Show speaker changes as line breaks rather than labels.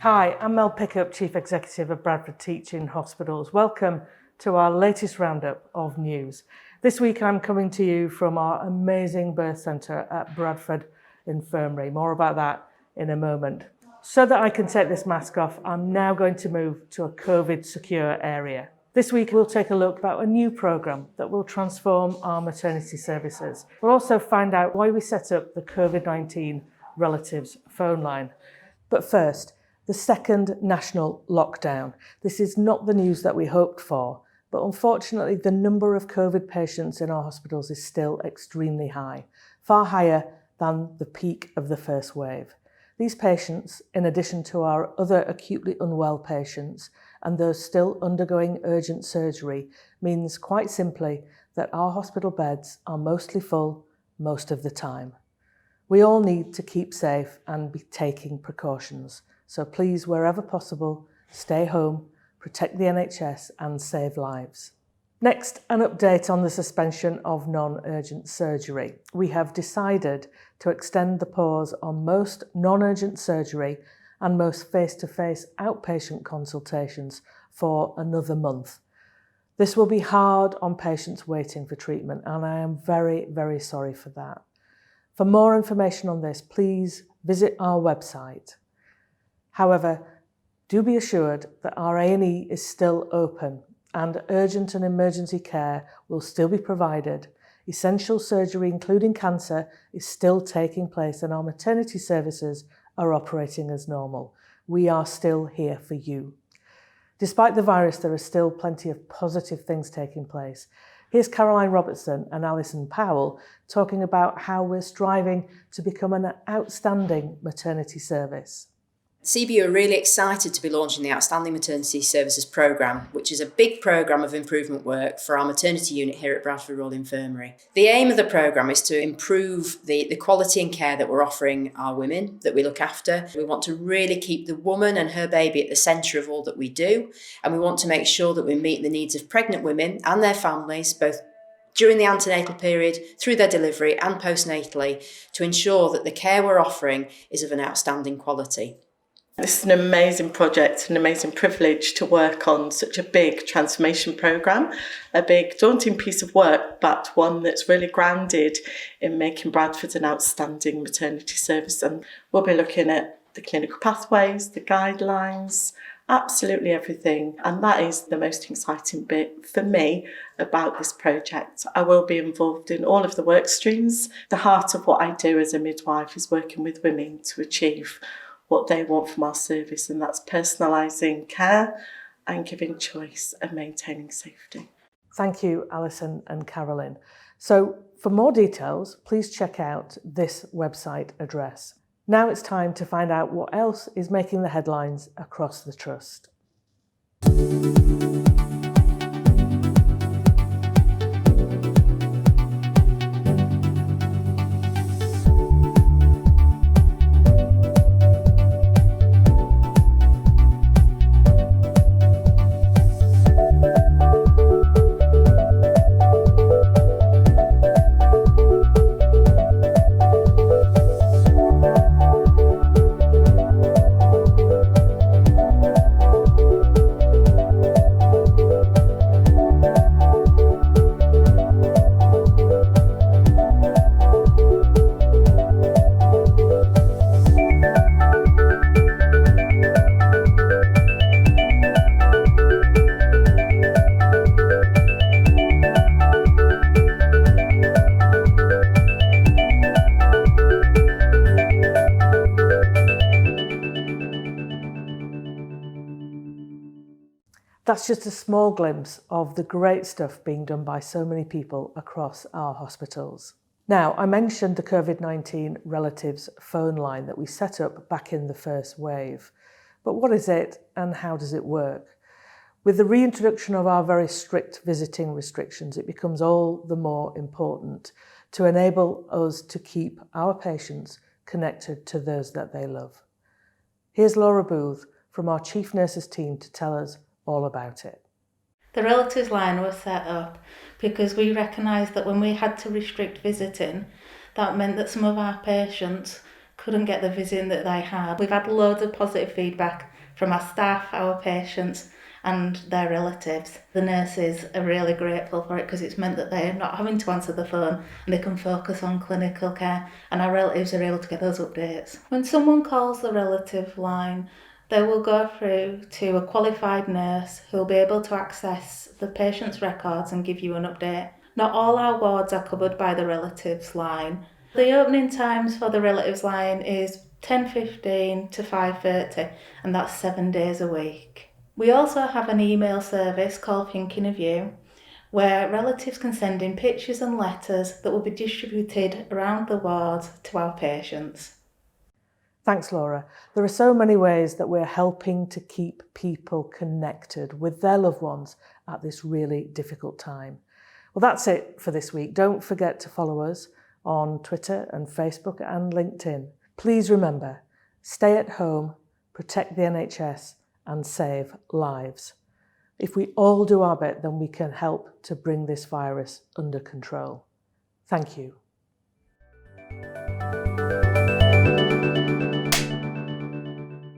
Hi, I'm Mel Pickup, Chief Executive of Bradford Teaching Hospitals. Welcome to our latest roundup of news. This week I'm coming to you from our amazing birth centre at Bradford Infirmary. More about that in a moment. So that I can take this mask off, I'm now going to move to a COVID secure area. This week we'll take a look at a new programme that will transform our maternity services. We'll also find out why we set up the COVID-19 relatives phone line. But first, the second national lockdown. This is not the news that we hoped for, but unfortunately the number of COVID patients in our hospitals is still extremely high, far higher than the peak of the first wave. These patients, in addition to our other acutely unwell patients and those still undergoing urgent surgery, means quite simply that our hospital beds are mostly full most of the time. We all need to keep safe and be taking precautions. So please, wherever possible, stay home, protect the NHS and save lives. Next, an update on the suspension of non-urgent surgery. We have decided to extend the pause on most non-urgent surgery and most face-to-face outpatient consultations for another month. This will be hard on patients waiting for treatment, and I am very, very sorry for that. For more information on this, please visit our website. However, do be assured that our A&E is still open and urgent and emergency care will still be provided. Essential surgery, including cancer, is still taking place and our maternity services are operating as normal. We are still here for you. Despite the virus, there are still plenty of positive things taking place. Here's Caroline Robertson and Alison Powell talking about how we're striving to become an outstanding maternity service.
CBU are really excited to be launching the Outstanding Maternity Services Programme, which is a big programme of improvement work for our maternity unit here at Bradford Royal Infirmary. The aim of the programme is to improve the quality and care that we're offering our women that we look after. We want to really keep the woman and her baby at the centre of all that we do, and we want to make sure that we meet the needs of pregnant women and their families, both during the antenatal period, through their delivery and postnatally, to ensure that the care we're offering is of an outstanding quality.
This is an amazing project, an amazing privilege to work on such a big transformation programme, a big daunting piece of work, but one that's really grounded in making Bradford an outstanding maternity service. And we'll be looking at the clinical pathways, the guidelines, absolutely everything. And that is the most exciting bit for me about this project. I will be involved in all of the work streams. The heart of what I do as a midwife is working with women to achieve what they want from our service, and that's personalising care and giving choice and maintaining safety.
Thank you, Alison and Carolyn. So for more details, please check out this website address. Now it's time to find out what else is making the headlines across the Trust. That's just a small glimpse of the great stuff being done by so many people across our hospitals. Now, I mentioned the COVID-19 relatives phone line that we set up back in the first wave. But what is it and how does it work? With the reintroduction of our very strict visiting restrictions, it becomes all the more important to enable us to keep our patients connected to those that they love. Here's Laura Booth from our Chief Nurses team to tell us all about it.
The relatives line was set up because we recognised that when we had to restrict visiting, that meant that some of our patients couldn't get the visiting that they had. We've had loads of positive feedback from our staff, our patients and their relatives. The nurses are really grateful for it because it's meant that they're not having to answer the phone and they can focus on clinical care, and our relatives are able to get those updates. When someone calls the relative line, they will go through to a qualified nurse who will be able to access the patient's records and give you an update. Not all our wards are covered by the relatives line. The opening times for the relatives line is 10:15 to 5:30, and that's 7 days a week. We also have an email service called Thinking of You, where relatives can send in pictures and letters that will be distributed around the wards to our patients.
Thanks, Laura. There are so many ways that we're helping to keep people connected with their loved ones at this really difficult time. Well, that's it for this week. Don't forget to follow us on Twitter and Facebook and LinkedIn. Please remember, stay at home, protect the NHS and save lives. If we all do our bit, then we can help to bring this virus under control. Thank you.